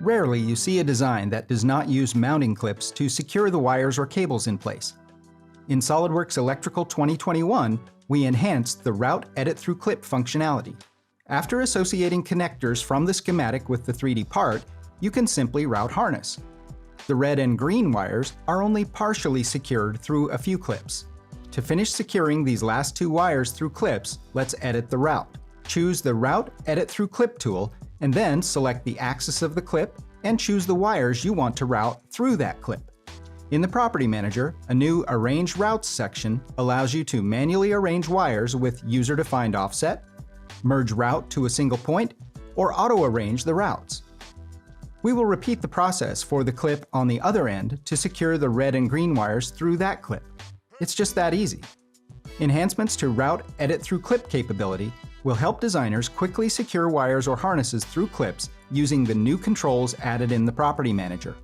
Rarely you see a design that does not use mounting clips to secure the wires or cables in place. In SOLIDWORKS Electrical 2021, we enhanced the Route Edit Through Clip functionality. After associating connectors from the schematic with the 3D part, you can simply route harness. The red and green wires are only partially secured through a few clips. To finish securing these last two wires through clips, let's edit the route. Choose the Route Edit Through Clip tool, and then select the axis of the clip and choose the wires you want to route through that clip. In the Property Manager, a new Arrange Routes section allows you to manually arrange wires with user-defined offset, merge route to a single point, or auto-arrange the routes. We will repeat the process for the clip on the other end to secure the red and green wires through that clip. It's just that easy. Enhancements to Route Edit Through Clip capability will help designers quickly secure wires or harnesses through clips using the new controls added in the Property Manager.